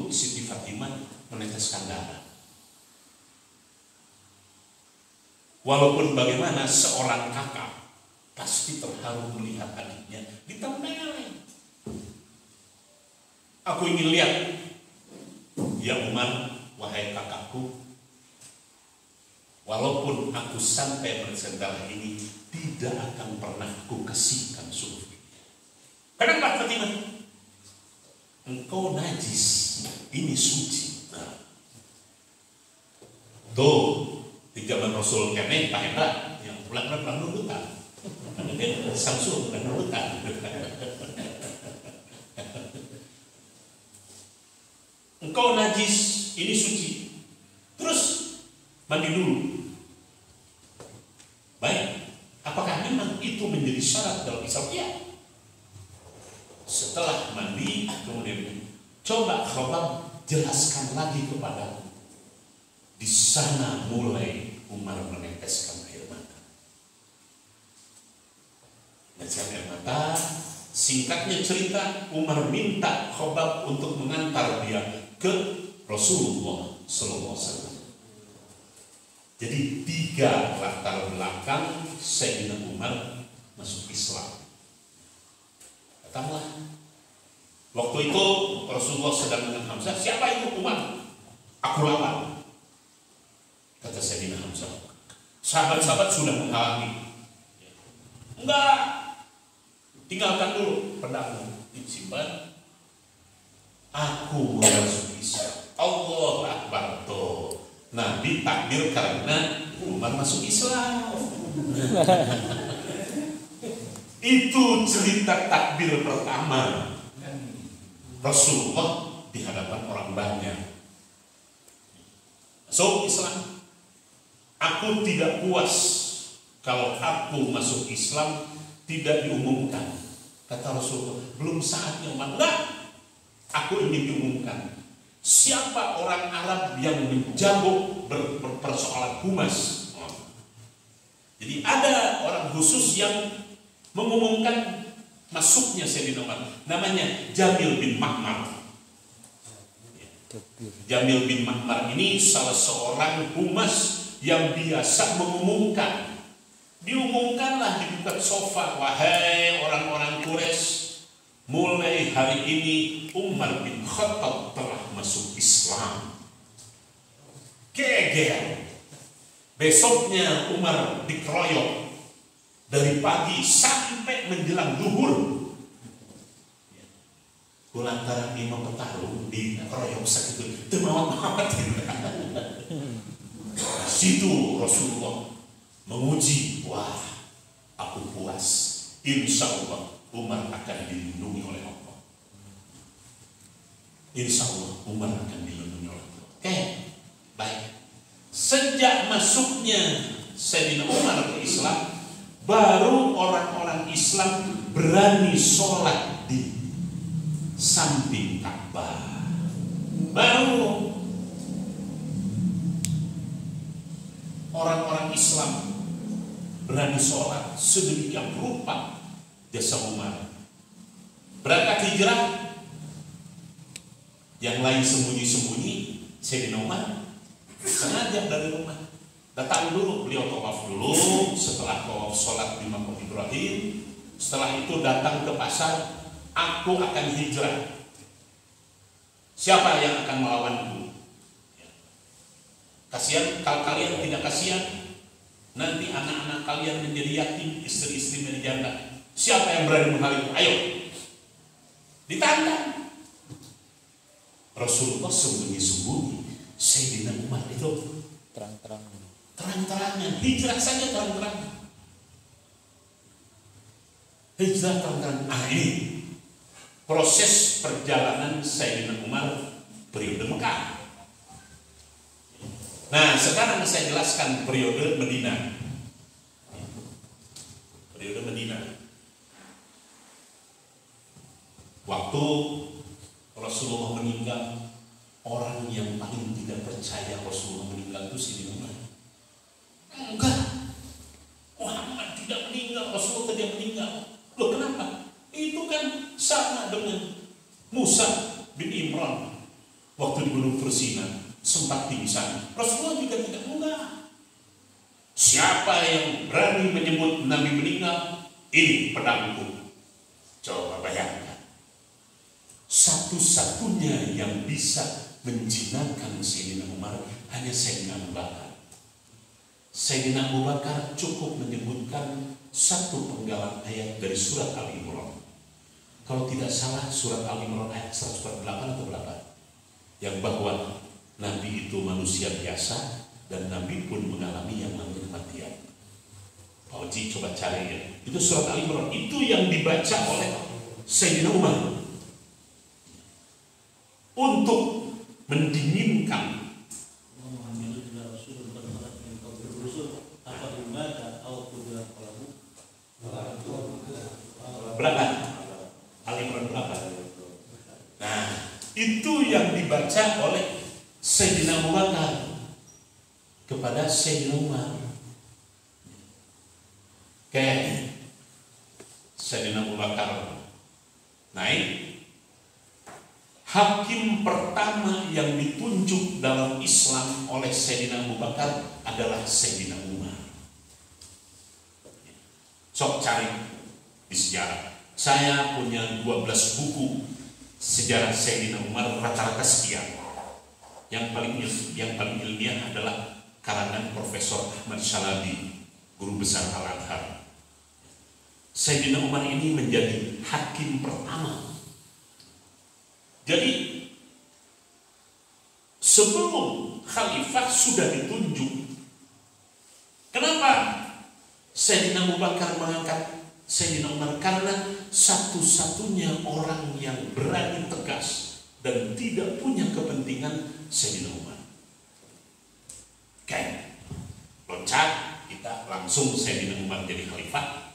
Siti Fatimah meneteskan darah. Walaupun bagaimana seorang kakak pasti terharu melihat adiknya ditempelin. Aku ingin lihat, ya Umar, wahai kakakku, walaupun aku sampai bersedarah ini, tidak akan pernah ku kasihkan sufi. Kenapa Fatimah? Engkau najis, ini suci. Nah. Tuh, di zaman Rasul kene Pak Hendra yang pulang nurutan. Samsul dan nurutan. Engkau najis, ini suci. Terus mandi dulu. Baik, apakah memang itu menjadi syarat dalam Islam? Ya. Setelah mandi, kemudian coba Khobab jelaskan lagi kepadaku. Di sana mulai Umar meneteskan air mata. Meneteskan air mata. Singkatnya cerita, Umar minta Khobab untuk mengantar dia ke Rasulullah SAW. Jadi 3 latar belakang Sayyidina Umar masuk Islam. Katakanlah, waktu itu Rasulullah sedang dengan Hamzah. Siapa itu Umar? Aku lawan. Kata Sayyidina Hamzah. Sahabat-sahabat sudah menghalangi. Enggak. Tinggalkan dulu pedangmu, disimpan. Aku masuk Islam. Allahu Akbar. Tuh. Nah, ditakdir karena Umar masuk Islam. Itu cerita takbir pertama Rasulullah di hadapan orang banyak. Masuk Islam. Aku tidak puas kalau aku masuk Islam tidak diumumkan. Kata Rasulullah, belum saatnya Umar. Enggak, aku ingin diumumkan. Siapa orang Arab yang menjago berpersoalan humas? Jadi ada orang khusus yang mengumumkan masuknya Sayyidina Umar. Namanya Jamil bin Mahmar. Jamil bin Mahmar ini salah seorang humas yang biasa mengumumkan. Diumumkanlah di dekat sofa, wahai orang-orang Quraisy, mulai hari ini Umar bin Khattab telah masuk Islam. Geger. Besoknya Umar dikeroyok dari pagi sampai menjelang zuhur. Kulantaran imam petarung dikeroyok sakit itu mawat. Situ Rasulullah menguji, wah, aku puas. Insya Allah Umar akan dilindungi oleh Allah. Insya Allah Umar akan dilindungi oleh Allah. Oke, baik. Sejak masuknya Sayyidina Umar ke Islam, baru orang-orang Islam berani sholat di samping Ka'bah. Baru orang-orang Islam berani sholat sedemikian rupa jasa Umar. Berangkat hijrah, yang lain sembunyi-sembunyi, Sayyidina Umar sengaja dari rumah. Datang dulu, beliau tawaf dulu. Setelah tawaf sholat di makam Ibrahim, setelah itu datang ke pasar. Aku akan hijrah. Siapa yang akan melawanku? Kasihan kalau kalian tidak kasihan, nanti anak-anak kalian menjadi yatim, istri-istri menjadi janda. Siapa yang berani menghalangi? Ayo, ditantang. Rasulullah sembunyi-sembunyi. Sayyidina Umar itu terang-terangan, hijrah saja terang-terangan. Hijrah terang-terangan. Ini proses perjalanan Sayyidina Umar periode Mekah. Nah, sekarang saya jelaskan periode Medina. Periode Medina. Waktu Rasulullah meninggal, orang yang paling tidak percaya Rasulullah meninggal itu Sayyidina Umar. Enggak, Muhammad tidak meninggal, Rasulullah tidak meninggal. Loh, kenapa? Itu kan sama dengan Musa bin Imran. waktu di Gunung Fursina sempat pingsan. Rasulullah juga tidak enggak. Siapa yang berani menyebut Nabi meninggal, ini pedangku. Coba bayangkan. Satu-satunya yang bisa menjinakkan Sayyidina Umar hanya Sayyidina Abu Bakar. Sayyidina Abu Bakar cukup menyebutkan satu penggalan ayat dari surat Al-Imran. Kalau tidak salah surat Al-Imran ayat 148 atau berapa? Yang bahwa Nabi itu manusia biasa dan Nabi pun mengalami yang namanya kematian. Pak Oji coba cari ya. Itu surat Al-Imran. Itu yang dibaca oleh Sayyidina Umar untuk mendinginkan berapa? Al-Imran berapa? Nah, itu yang dibaca oleh Sayyidina Abu Bakar kepada Sayyidina Umar. Kayak Sayyidina Abu Bakar naik, hakim pertama yang ditunjuk dalam Islam oleh Sayyidina Abu Bakar adalah Sayyidina Umar. Sok cari di sejarah. Saya punya 12 buku sejarah Sayyidina Umar, rata-rata sekian. Yang paling ilmiah adalah karangan Profesor Ahmad Shalabi, guru besar Al-Azhar. Sayyidina Umar ini menjadi hakim pertama. Jadi sebelum khalifah sudah ditunjuk. Kenapa Sayyidina Abu Bakar mengangkat Sayyidina Umar? Karena satu-satunya orang yang berani tegas dan tidak punya kepentingan Sayyidina Umar. Oke, loncat kita langsung Sayyidina Umar jadi khalifah.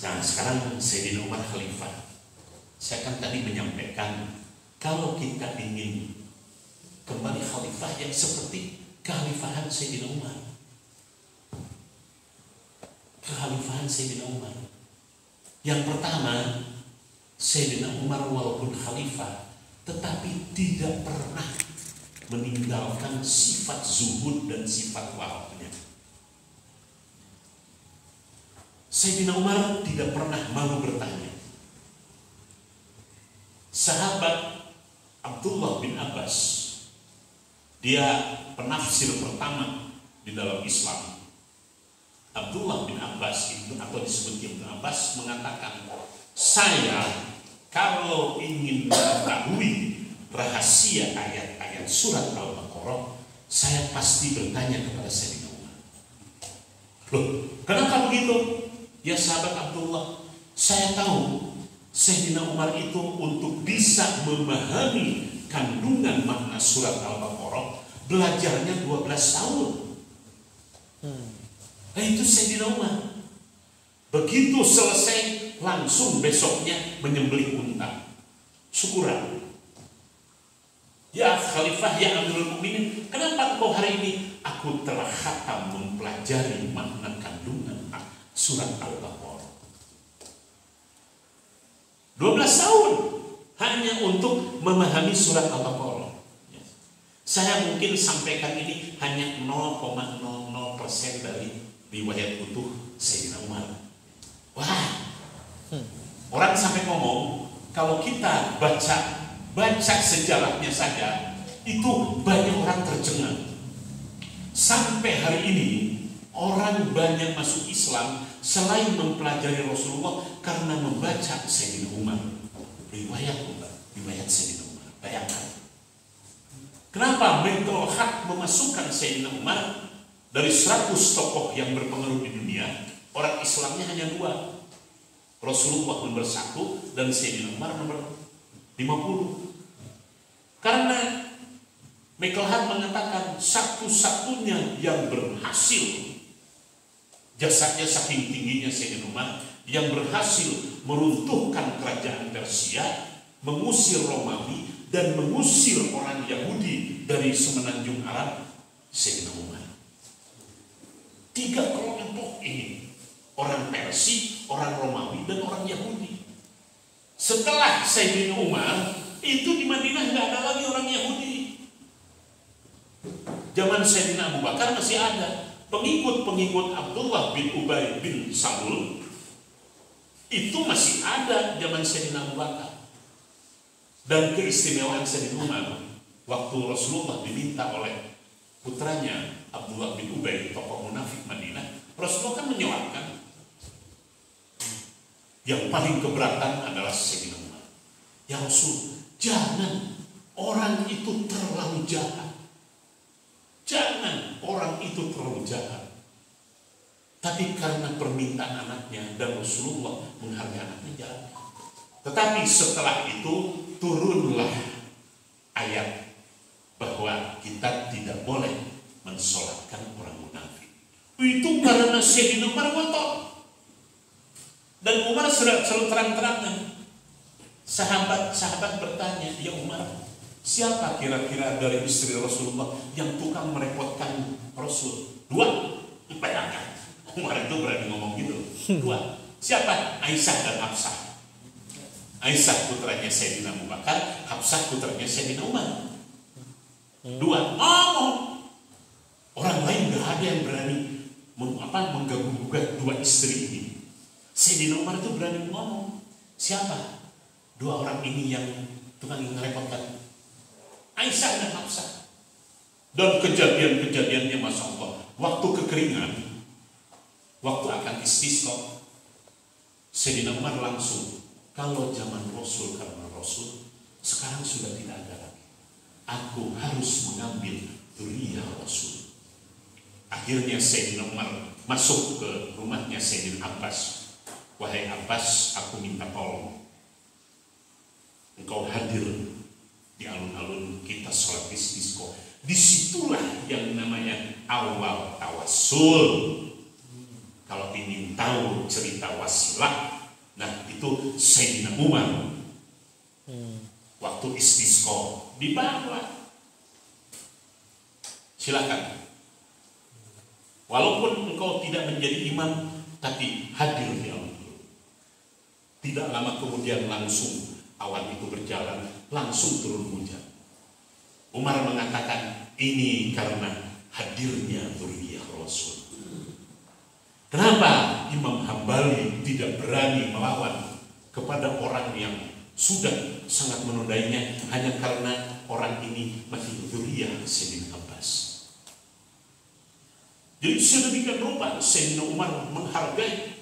Nah sekarang Sayyidina Umar khalifah. Saya kan tadi menyampaikan kalau kita ingin kembali khalifah yang seperti kekhalifahan Sayyidina Umar. Kekhalifahan Sayyidina Umar. Yang pertama, Sayyidina Umar walaupun khalifah tetapi tidak pernah meninggalkan sifat zuhud dan sifat warahnya. Sayyidina Umar tidak pernah malu bertanya. Sahabat Abdullah bin Abbas, dia penafsir pertama di dalam Islam. Abdullah bin Abbas itu atau disebut Ibnu Abbas mengatakan, saya kalau ingin mengetahui rahasia ayat-ayat surat Al-Baqarah, saya pasti bertanya kepada Sayyidina Umar. Loh, kenapa begitu? Ya sahabat Abdullah, saya tahu Sayyidina Umar itu untuk bisa memahami kandungan makna surat Al-Baqarah belajarnya 12 tahun. Nah itu Sayyidina Umar. Begitu selesai langsung besoknya menyembelih unta. Syukuran. Ya Khalifah, ya Amirul Mukminin, kenapa engkau hari ini? Aku telah khatam mempelajari makna kandungan surat Al-Baqarah. 12 tahun hanya untuk memahami surat Al-Baqarah. Saya mungkin sampaikan ini hanya 0,00% dari riwayat utuh Sayyidina Umar. Wah, orang sampai ngomong kalau kita baca sejarahnya saja itu banyak orang tercengang. Sampai hari ini orang banyak masuk Islam selain mempelajari Rasulullah karena membaca Sayyidina Umar, riwayat Sayyidina Umar. Bayangkan. Kenapa Baitul Haq memasukkan Sayyidina Umar dari 100 tokoh yang berpengaruh di dunia, orang Islamnya hanya 2. Rasulullah nomor 1 dan Sayyidina Umar nomor 50. Karena Michael Hart mengatakan satu-satunya yang berhasil, jasanya saking tingginya Sayyidina Umar, yang berhasil meruntuhkan kerajaan Persia, mengusir Romawi dan mengusir orang Yahudi dari semenanjung Arab, Sayyidina Umar. 3 kelompok ini, orang Persia, orang Romawi dan orang Yahudi. Setelah Sayyidina Umar Itu di Madinah nggak ada lagi orang Yahudi. Zaman Sayyidina Abu Bakar masih ada pengikut-pengikut Abdullah bin Ubay bin Salul. Itu masih ada zaman Sayyidina Abu Bakar. Dan keistimewaan Sayyidina Umar, waktu Rasulullah diminta oleh putranya Abdullah bin Ubay, tokoh munafik Madinah, Rasulullah kan menyoalkan. Yang paling keberatan adalah Sayyidina Umar. Ya Rasul, jangan orang itu terlalu jahat. Jangan orang itu terlalu jahat. Tapi karena permintaan anaknya dan Rasulullah menghargai anaknya, jalan. Tetapi setelah itu turunlah ayat bahwa kita tidak boleh mensolatkan orang munafik. Itu karena Sayyidina Umar ngotot. Dan Umar selalu terang-terangan. Sahabat-sahabat bertanya, ya Umar, siapa kira-kira dari istri Rasulullah yang tukang merepotkan Rasul? 2. Bayangkan, Umar itu berani ngomong gitu. 2. Siapa? Aisyah dan Hafsah. Aisyah putranya Sayyidina Abu Bakar, Hafsah putranya Sayyidina Umar. 2. Ngomong. Orang lain gak ada yang berani mengganggu-gugat 2 istri ini. Sayyidina Umar itu berani ngomong. Siapa 2 orang ini yang tukang ngerepotkan? Aisyah dan Hafsah. Dan kejadian-kejadiannya Masya Allah, waktu kekeringan, waktu akan istisqa, Sayyidina Umar langsung, kalau zaman Rasul, karena Rasul sekarang sudah tidak ada lagi, aku harus mengambil dzurriyyah Rasul. Akhirnya Sayyidina Umar masuk ke rumahnya Sayyidina Abbas. Wahai Abbas, aku minta tolong, engkau hadir di alun-alun kita sholat istisqa. Disitulah yang namanya awal tawassul. Kalau ingin tahu cerita wasilah, nah itu Sayyidina Umar waktu istisqa dibawa. Silakan. Walaupun engkau tidak menjadi imam, tapi hadir di alun-alun. Tidak lama kemudian langsung awan itu berjalan, langsung turun hujan. Umar mengatakan, ini karena hadirnya dzurriyyah Rasul. Kenapa Imam Hambali tidak berani melawan kepada orang yang sudah sangat menodainya hanya karena orang ini masih dzurriyyah Sayyidina Abbas? Jadi sedemikian rupa Sayyidina Umar menghargai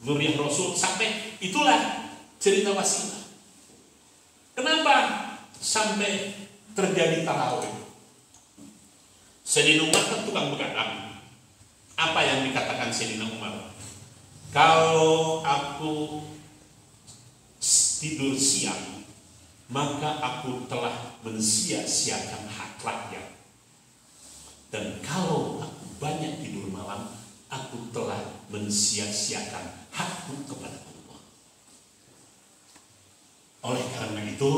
dzurriyyah Rasul, sampai itulah cerita wasilah. Kenapa sampai terjadi tarawih? Sayyidina Umar kan tukang begadang. Apa yang dikatakan Sayyidina Umar? Kalau aku tidur siang, maka aku telah mensia-siakan hak rakyat. Dan kalau aku banyak tidur malam, aku telah mensia-siakan hakku kepada Allah. Oleh karena itu,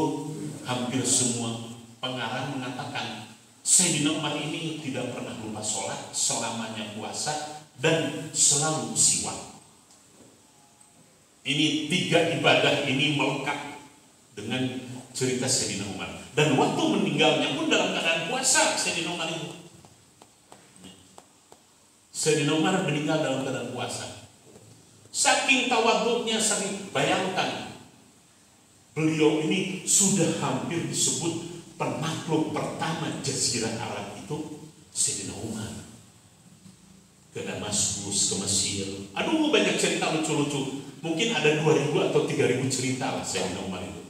hampir semua pengarang mengatakan Sayyidina Umar ini tidak pernah lupa sholat, selamanya puasa, dan selalu siwak. Ini 3 ibadah ini melekat dengan cerita Sayyidina Umar. Dan waktu meninggalnya pun dalam keadaan puasa Sayyidina Umar itu. Sayyidina Umar meninggal dalam keadaan puasa. Saking tawadhu'nya, sering bayangkan, beliau ini sudah hampir disebut penakluk pertama Jazirah Arab itu Sayyidina Umar. Ke Damaskus, ke Mesir. Aduh, banyak cerita lucu-lucu. Mungkin ada 2.000 atau 3.000 cerita lah Sayyidina Umar itu.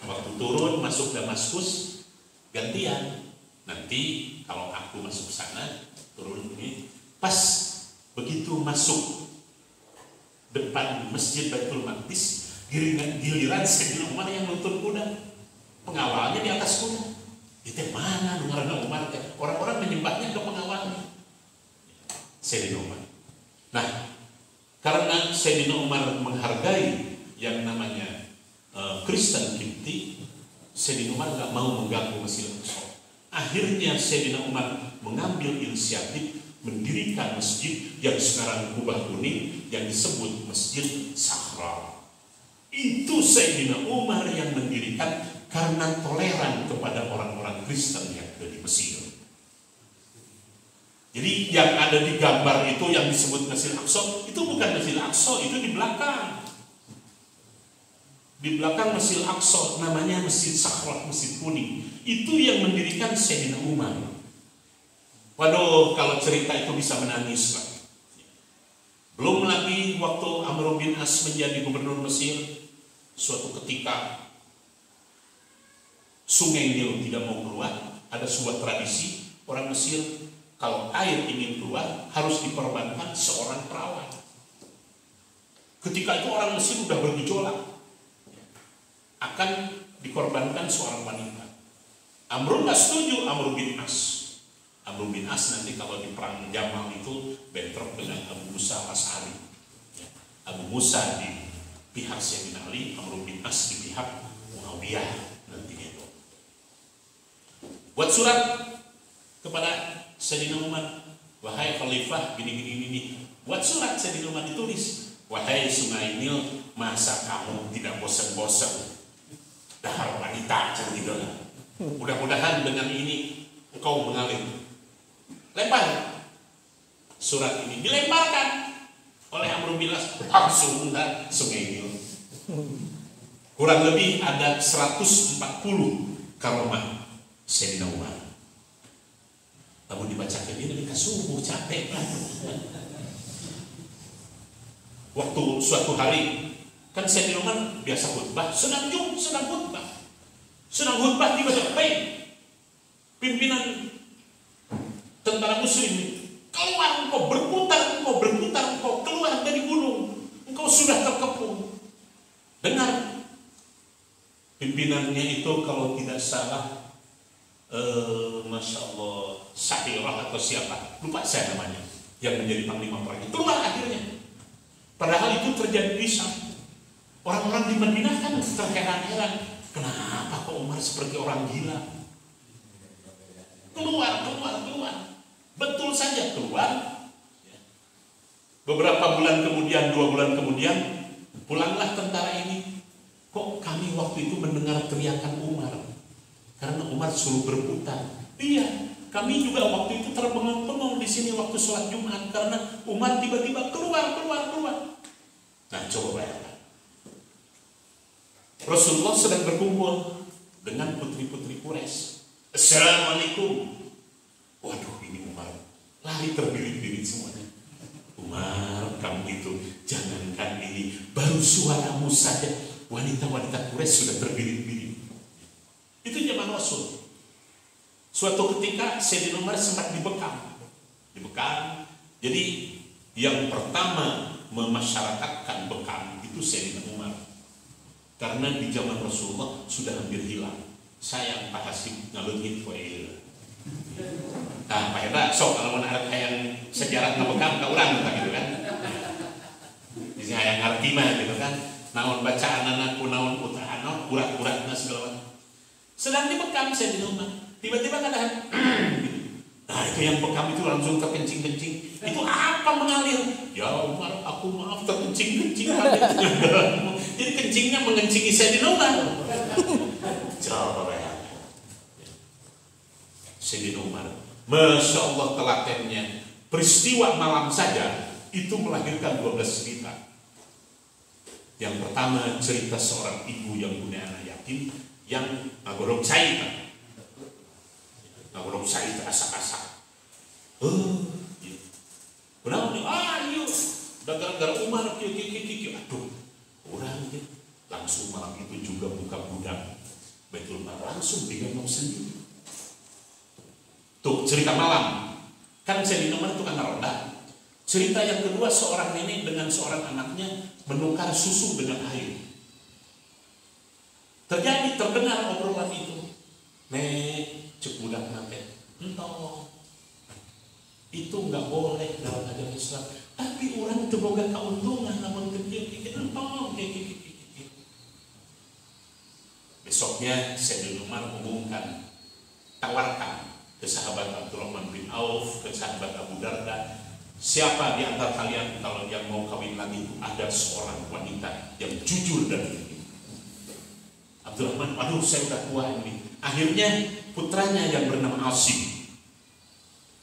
Waktu turun masuk Damaskus, gantian. Nanti kalau aku masuk sana, turun ini. Pas begitu masuk depan Masjid Baitul Maqdis, giliran Sayyidina Umar yang nuntun kuda. Pengawalnya di atas kuda. Itu mana dengarnya Umar? Orang-orang menyembahnya ke pengawalnya. Sayyidina Umar. Nah, karena Sayyidina Umar menghargai yang namanya Kristen Kipti, Sayyidina Umar gak mau mengganggu Masjidil Aqsa. Akhirnya Sayyidina Umar mengambil inisiatif mendirikan masjid yang sekarang kubah kuning yang disebut Masjid Sahra. Itu Sayyidina Umar yang mendirikan karena toleran kepada orang-orang Kristen yang ada di Mesir. Jadi yang ada di gambar itu yang disebut Masjid Aqsa, itu bukan Masjid Aqsa, itu di belakang. Di belakang Masjid Aqsa namanya Masjid Sakhrah, Masjid Kuning. Itu yang mendirikan Sayyidina Umar. Waduh, kalau cerita itu bisa menangis lah. Belum lagi waktu Amr bin As menjadi gubernur Mesir, suatu ketika Sungai Nil tidak mau keluar, ada sebuah tradisi orang Mesir kalau air ingin keluar harus dikorbankan seorang perawan. Ketika itu orang Mesir sudah bergejolak, akan dikorbankan seorang wanita. Amr nggak setuju, Amr bin As. Amr bin As nanti kalau di perang Jamal itu bentrok dengan Abu Musa Asy'ari. Abu Musa di pihak Sayyidina Ali, Amr bin As di pihak Muawiyah nanti itu. Buat surat kepada Sayyidina Umar, wahai Khalifah gini. Buat surat Sayyidina Umar ditulis, wahai Sungai Nil, masa kamu tidak bosan-bosan dahar wanita cantik doang. Mudah-mudahan dengan ini engkau mengalir. Lempar surat ini, dilemparkan oleh Amr bin As langsung ke Sungai Nil. Kurang lebih ada 140 karomah Sayyidina Umar. Namun dibacakan ini ketika subuh capek kan. Waktu suatu hari kan Sayyidina Umar biasa khutbah, senang khutbah tiba-tiba pimpinan tentara muslim, keluar engkau berputar, engkau keluar dari gunung, engkau sudah terkepung. Dengar, pimpinannya itu kalau tidak salah, Masya Allah, Sahirah atau siapa, lupa saya namanya, yang menjadi panglima perang. Keluar akhirnya. Padahal itu terjadi di Syam. Orang-orang di Madinah kan terheran-heran, kenapa kok Umar seperti orang gila? Keluar. Betul saja keluar. Beberapa bulan kemudian, 2 bulan kemudian, pulanglah tentara ini. Kok kami waktu itu mendengar teriakan Umar? Karena Umar suruh berputar. Iya, kami juga waktu itu terbengong-bengong di sini waktu sholat Jumat karena Umar tiba-tiba keluar. Nah, coba bayangkan. Rasulullah sedang berkumpul dengan putri-putri Quraisy. Assalamualaikum. Waduh, ini Umar lari terbirit-birit semuanya. Umar, kamu itu jangankan ini, baru suaramu saja wanita-wanita Quraisy sudah terbirit-birit. Itu zaman Rasul. Suatu ketika Sayyidina Umar sempat dibekam. Jadi yang pertama memasyarakatkan bekam itu Sayyidina Umar. Karena di zaman Rasulullah sudah hampir hilang. Sayang Pak Hasim ngalungin poil. Nah, Pak Heda, sok kalau mau ada yang sejarah ngebekam ke orang gitu kan. Di sini yang ngerti mah gitu kan. Naon bacaan anakku, naon putra, naon urat-uratna segala macam. Sedang dibekam Sayyidina Umar. Tiba-tiba katakan, nah itu yang bekam itu langsung terkencing-kencing. Itu apa mengalir? Ya Umar, aku maaf terkencing-kencing. Jadi kencingnya mengencingi Sayyidina Umar. Coba ya. Sayyidina Umar, Masya Allah telatennya. Peristiwa malam saja itu melahirkan 12 cerita. Yang pertama cerita seorang ibu yang punya anak yatim yang ngagorong cair. Ngagorong cair asak-asak. Kenapa nih? Ayo, gara-gara Umar, aduh, orang gitu. Langsung malam itu juga buka gudang Baitul Mal, langsung digendong sendiri. Tuh cerita malam. Kan Sayyidina Umar itu kan ronda. Cerita yang kedua, seorang nenek dengan seorang anaknya menukar susu dengan air. Terdengar obrolan itu. Nek, cek budak nate. Entah. Itu nggak boleh dalam agama Islam. Tapi orang itu boga keuntungan namun kecil. Entah. Besoknya Sayyidina Umar umumkan, tawarkan ke sahabat Abdurrahman bin Auf, ke sahabat Abu Darda, Siapa di antara kalian kalau yang mau kawin lagi itu ada seorang wanita yang jujur dan ini. Abdurrahman, aduh saya udah tua ini. Akhirnya putranya yang bernama Asim,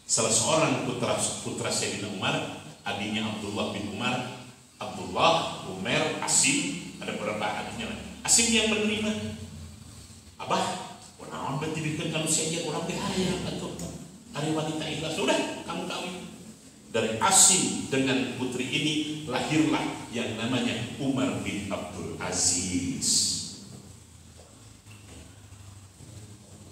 salah seorang putra Sayyidina Umar, adiknya Abdullah bin Umar, Abdullah, Umar, Asim, ada beberapa adiknya. Asim yang menerima, abah, orang berarti kalau saya orang bahaya atau ada wanita ikhlas, sudah kamu kawin. Dari Asim dengan putri ini lahirlah yang namanya Umar bin Abdul Aziz.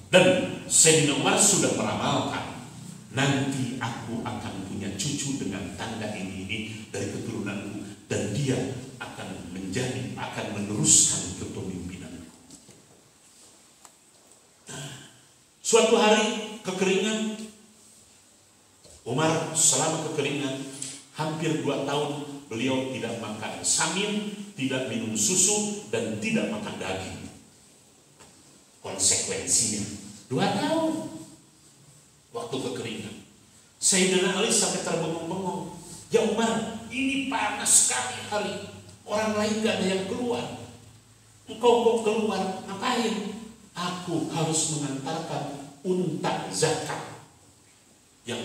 Dan Sayyidina Umar sudah meramalkan, nanti aku akan punya cucu dengan tanda ini dari keturunanku, dan dia akan meneruskan kepemimpinanku. Suatu hari kekeringan, Umar selama kekeringan hampir 2 tahun beliau tidak makan samin, tidak minum susu, dan tidak makan daging. Konsekuensinya 2 tahun waktu kekeringan. Sayyidina Ali sampai terbengong-bengong, ya Umar, ini panas sekali hari, orang lain gak ada yang keluar, engkau kok keluar, ngapain? Aku harus mengantarkan unta zakat yang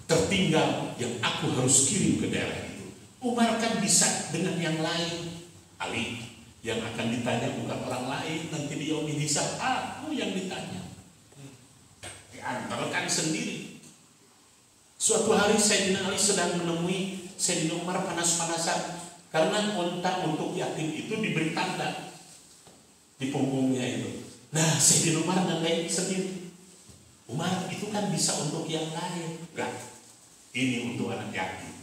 tertinggal yang aku harus kirim ke daerah itu. Umar kan bisa dengan yang lain. Ali, yang akan ditanya bukan orang lain, nanti di yaumil hisab aku yang ditanya. Diantarkan sendiri. Suatu hari Sayyidina Ali sedang menemui Sayyidina Umar panas-panasan karena unta untuk yatim itu diberi tanda di punggungnya itu. Nah, Sayyidina Umar nandain sendiri. Umar, itu kan bisa untuk yang lain. Enggak. Ini untuk anak yatim.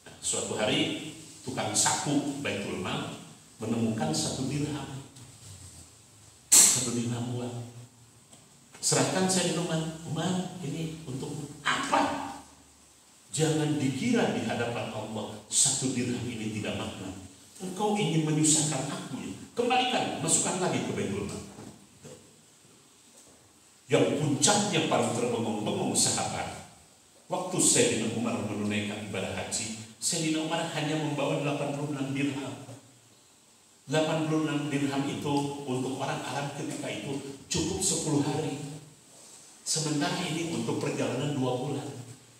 Nah, suatu hari tukang sapu Baitul Mal menemukan 1 dirham. 1 dirham uang. Serahkan saya di rumah. Umar, ini untuk apa? Jangan dikira di hadapan Allah 1 dirham ini tidak makna. Engkau ingin menyusahkan aku ya? Kembalikan, masukkan lagi ke Baitul Mal. Yang puncaknya paling terbengong-bengong sahabat, waktu Sayyidina Umar menunaikan ibadah haji, Sayyidina Umar hanya membawa 86 dirham. 86 dirham itu untuk orang Arab ketika itu cukup 10 hari. Sementara ini untuk perjalanan 2 bulan.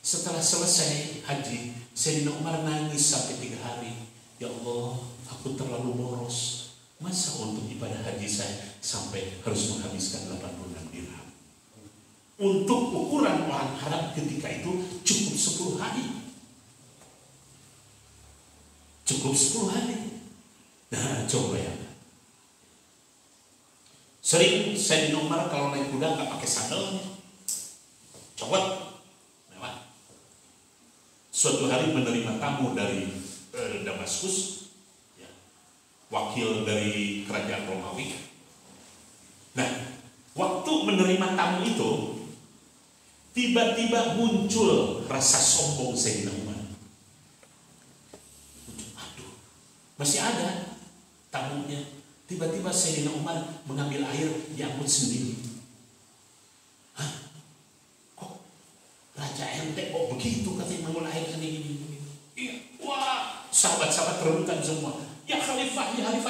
Setelah selesai haji, Sayyidina Umar nangis sampai 3 hari. Ya Allah, aku terlalu boros. Masa untuk ibadah haji saya sampai harus menghabiskan 86 dirham? Untuk ukuran orang Arab ketika itu cukup 10 hari. Cukup 10 hari. Nah, coba ya. Sering Sayyidina Umar kalau naik kuda nggak pakai sandalnya, copot, mewah. Suatu hari menerima tamu dari Damaskus, ya, wakil dari kerajaan Romawi. Nah, waktu menerima tamu itu, tiba-tiba muncul rasa sombong Sayyidina Umar. Aduh, masih ada tamunya. Tiba-tiba Sayyidina Umar mengambil air, diangkut sendiri. Hah? Kok Raja ente kok begitu katanya mengambil air sendiri? Iya, wah, sahabat-sahabat rebutan semua. Ya Khalifah, jangan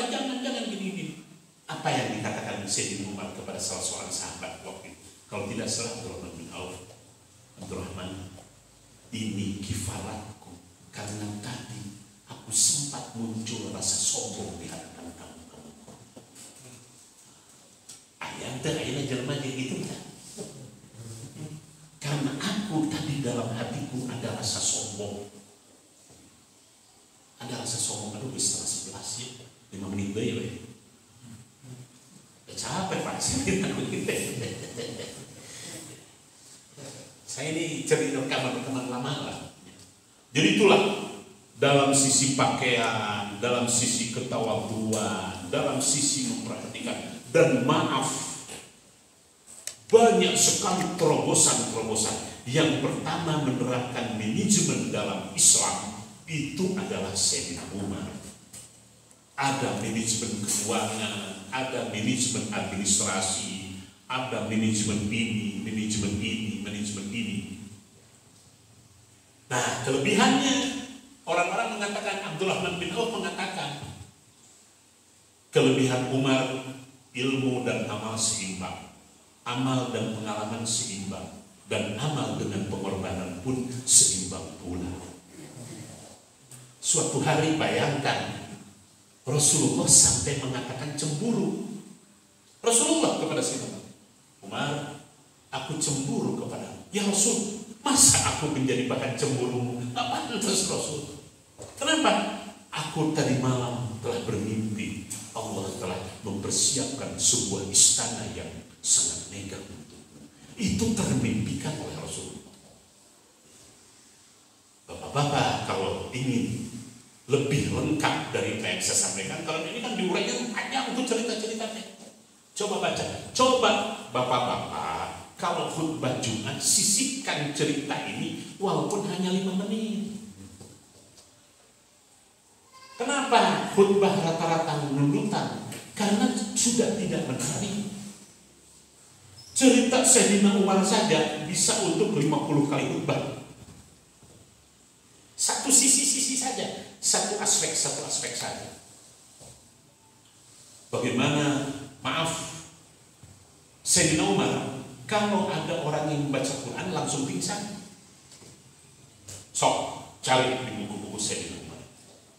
gini. Apa yang dikatakan Sayyidina Umar kepada salah seorang sahabat waktu itu? Kalau tidak salah Abdurrahman bin Auf. Abdurrahman, ini kifaratku karena tadi aku sempat muncul rasa sombong di hadapan kamu. Ayah terakhirnya jelma gitu kan? Karena aku tadi dalam hatiku ada rasa sombong. Ada rasa sombong. Aduh, setengah 11 ya, 5 menit deh ya. Capek Pak, saya ini cerita rekaman lama lah. Jadi itulah, dalam sisi pakaian, dalam sisi ketawaduan, dalam sisi memperhatikan dan maaf, banyak sekali terobosan-terobosan. Yang pertama menerapkan manajemen dalam Islam itu adalah Sayyidina Umar. Ada manajemen keuangan, ada manajemen administrasi, ada manajemen ini. Nah, kelebihannya orang-orang mengatakan, Abdurrahman bin Auf mengatakan, kelebihan Umar, ilmu dan amal seimbang, amal dan pengalaman seimbang, dan amal dengan pengorbanan pun seimbang pula. Suatu hari bayangkan, Rasulullah sampai mengatakan cemburu. Rasulullah kepada si Umar, aku cemburu kepada, ya Rasul, masa aku menjadi bahan cemburumu? Apa terus Rasul? Kenapa? Aku tadi malam telah bermimpi Allah telah mempersiapkan sebuah istana yang sangat megah untukmu. Itu termimpikan oleh Rasulullah. Bapak-bapak, kalau ingin lebih lengkap dari apa yang saya sampaikan, kalau ini kan diuraikan panjang untuk cerita-ceritanya. Coba baca, coba bapak-bapak, kalau khutbah Jumat sisipkan cerita ini walaupun hanya 5 menit. Kenapa khutbah rata-rata nunutan? Karena sudah tidak menarik. Cerita Sayyidina Umar saja bisa untuk 50 kali khutbah. Satu sisi-sisi saja, satu aspek saja. Bagaimana, maaf, Sayyidina Umar, kalau ada orang yang membaca Quran langsung pingsan. Sok, cari di buku-buku Sayyidina Umar.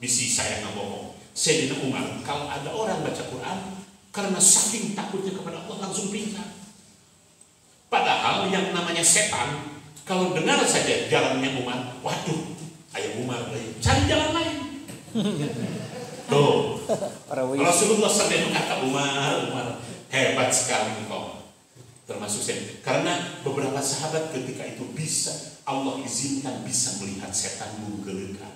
Misi saya nggak bohong. Sayyidina Umar, kalau ada orang baca Quran karena saking takutnya kepada Allah langsung pingsan. Padahal yang namanya setan, kalau dengar saja jalannya Umar, waduh, ayo Umar, cari jalan lain. Tuh, Rasulullah sampai mengatakan Umar, hebat sekali engkau. Termasuk saya, karena beberapa sahabat ketika itu bisa Allah izinkan bisa melihat setan menggelegar.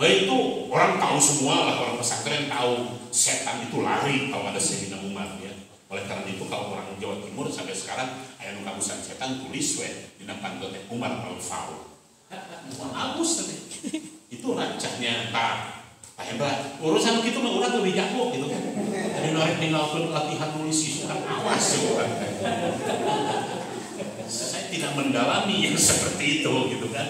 Itu orang tahu semua lah, orang pesantren tahu setan itu lari kalau ada Sayyidina Umar ya. Oleh karena itu kalau orang Jawa Timur sampai sekarang aya nu kabusan setan tulis we dina pantun Umar al-Faruq. Bagus tadi. Itu rancahnya Pak Hendra. Urusan gitu mah urang lebih jago gitu kan. Jadi norek ninggalkeun latihan nulis isu kan awas ya. Saya tidak mendalami yang seperti itu gitu kan.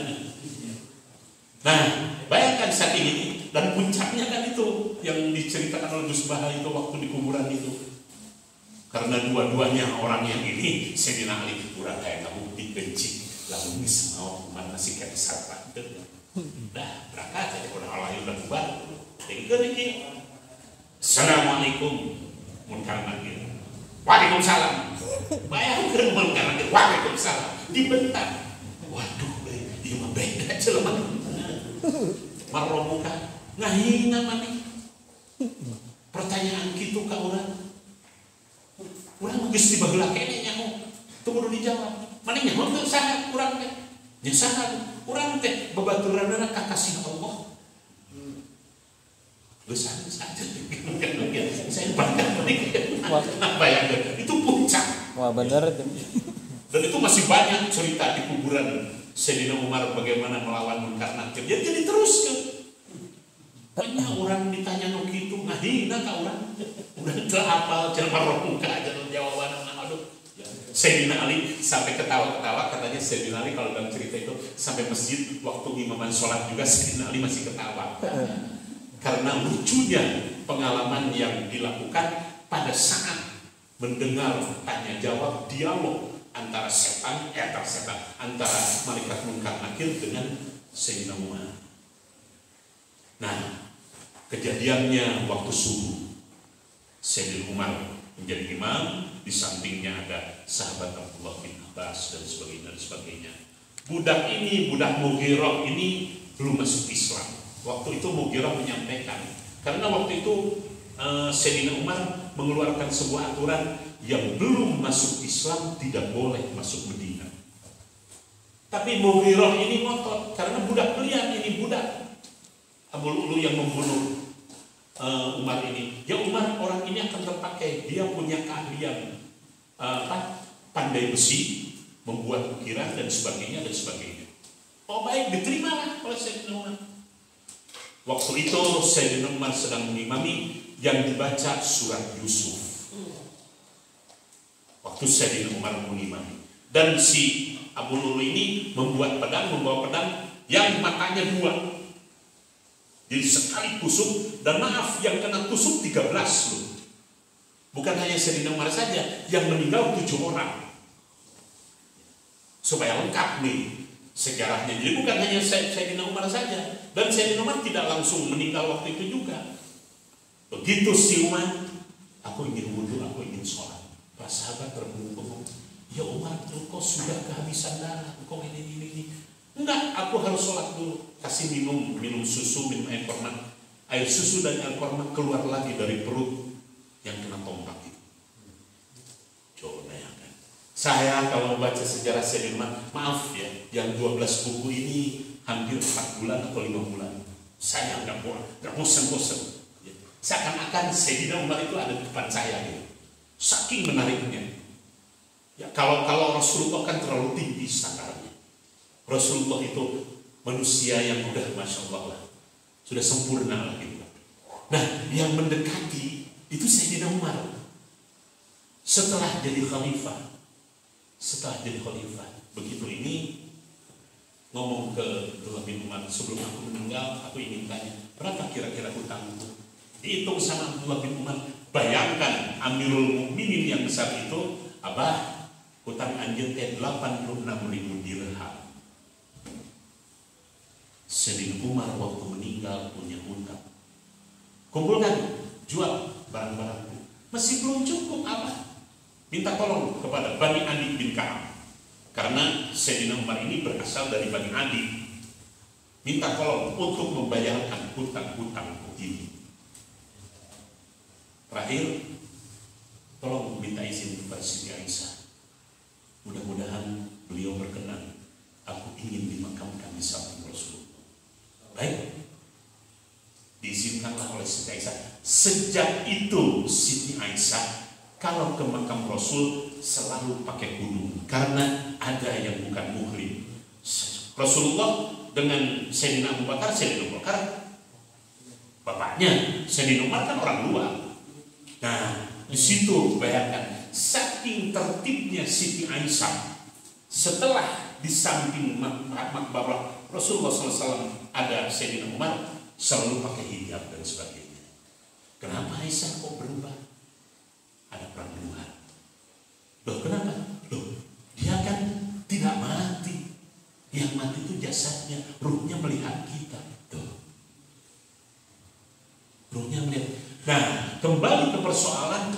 Nah, bayangkan saat ini, dan puncaknya kan itu yang diceritakan oleh Gus Baha itu waktu di kuburan itu. Karena dua-duanya orang yang ini, Sayyidina Ali, kurang kayak kamu dibenci, lalu ini semua umat masih kayak sarpat. Nah, berangkat aja orang Allah yang udah bubar. Tinggal ini. Assalamualaikum, munkar nakir. Waalaikumsalam. Bayangkan munkar nakir, waalaikumsalam. Dibentak. Waduh, ini mah beda jelema. Marromuka ngahina mani. Pertanyaan gitu ka urang. Urang geus dibaheula kene nyaho. Teu kudu dijawab. Mani nyaho teu saha urang teh? Nya saha? Urang teh babaturanna ka kasih Allah. Geus saja. Saya bangga apa ya? Itu puncak. Wah, benar. Dan itu masih banyak cerita di kuburan Sayyidina Umar bagaimana melawan munkar nakir. Jadi terus kan. Banyak orang ditanya no gitu, ngahina ka orang. Udah teu hafal jelema romuka jalan jawaban aduh. Sayyidina Ali sampai ketawa-ketawa, katanya Sayyidina Ali kalau dalam cerita itu sampai masjid waktu imaman sholat juga Sayyidina Ali masih ketawa. Karena lucunya pengalaman yang dilakukan pada saat mendengar tanya jawab dialog antara antara malaikat munkar nakir dengan Sayyidina Umar. Nah, kejadiannya waktu subuh, Sayyidina Umar menjadi imam, di sampingnya ada sahabat Abdullah bin Abbas dan sebagainya. Budak Mughirah ini belum masuk Islam. Waktu itu Mughirah menyampaikan, karena waktu itu Sayyidina Umar mengeluarkan sebuah aturan yang belum masuk Islam tidak boleh masuk Medina. Tapi Mughirah ini ngotot karena budak belian ini budak Abu Lu'lu yang membunuh Umar ini. Ya Umar, orang ini akan terpakai, dia punya keahlian pandai besi, membuat ukiran dan sebagainya. Oh baik, diterimalah oleh Sayyidina Umar. Waktu itu Sayyidina Umar sedang mengimami yang dibaca surat Yusuf. Waktu Sayyidina Umar mengimami, dan si Abu Lulu ini membawa pedang yang matanya 2. Jadi sekali tusuk, dan maaf, yang kena tusuk 13 loh. Bukan hanya Sayyidina Umar saja, yang meninggal 7 orang. Supaya lengkap nih sejarahnya. Jadi bukan hanya Sayyidina Umar saja, dan Sayyidina Umar tidak langsung meninggal waktu itu juga. Begitu si Umar, aku ingin wudhu, aku ingin sholat. Para sahabat berbungkuk, ya Umar, engkau sudah kehabisan darah, engkau ini. Enggak, aku harus sholat dulu. Kasih minum susu, minum air korma. Air susu dan air korma keluar lagi dari perut yang kena tombak itu. Coba bayangkan. Saya kalau baca sejarah Sayyidina Umar, maaf ya, yang 12 buku ini hampir 4 bulan atau 5 bulan. Saya nggak bosan-bosan. Seakan-akan Sayyidina Umar itu ada di depan saya gitu. Saking menariknya. Ya, kalau Rasulullah kan terlalu tinggi standarnya. Rasulullah itu manusia yang udah Masya Allah lah, sudah sempurna lah gitu. Nah, yang mendekati itu Sayyidina Umar. Setelah jadi khalifah, begitu ini ngomong ke Abdullah bin Umar, sebelum aku meninggal, aku ingin tanya, berapa kira-kira hutangku? Dihitung sama Abdullah bin Umar. Bayangkan Amirul Mukminin yang besar itu, Abah, hutang anjir 86.000 dirham. Sayyidina Umar waktu meninggal punya hutang. Kumpulkan, jual barang-barangku. Masih belum cukup, Abah. Minta tolong kepada Bani Adi bin Ka'ab. Karena Sayyidina Umar ini berasal dari Bani Adi. Minta tolong untuk membayarkan hutang-hutangku ini. Terakhir, tolong minta izin kepada Siti Aisyah. Mudah-mudahan beliau berkenan. Aku ingin dimakamkan di samping Rasulullah. Baik, diizinkanlah oleh Siti Aisyah. Sejak itu Siti Aisyah kalau ke makam Rasul selalu pakai kudung, karena ada yang bukan muhrim. Rasulullah dengan Sayyidina Abu Bakar, bapaknya Sayyidina Umar kan orang luar. Nah, di situ bayangkan saking tertibnya Siti Aisyah. Setelah di samping makbara Rasulullah SAW ada Sayyidina Umar, selalu pakai hijab dan sebagainya. Kenapa Aisyah kok berubah? Ada perang luar. Loh, kenapa? Loh, dia kan tidak mati. Yang mati itu jasadnya, ruhnya melihat kita. Tuh. Ruhnya melihat. Nah, kembali ke persoalan,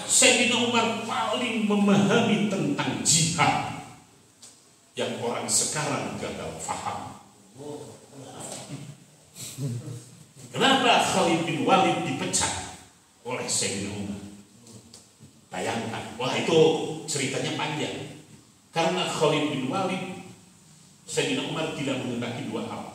Sayyidina Umar paling memahami tentang jihad yang orang sekarang gagal faham. Kenapa Khalid bin Walid dipecat oleh Sayyidina Umar? Bayangkan, wah itu ceritanya panjang. Karena Khalid bin Walid, Sayyidina Umar tidak menghendaki 2 hal.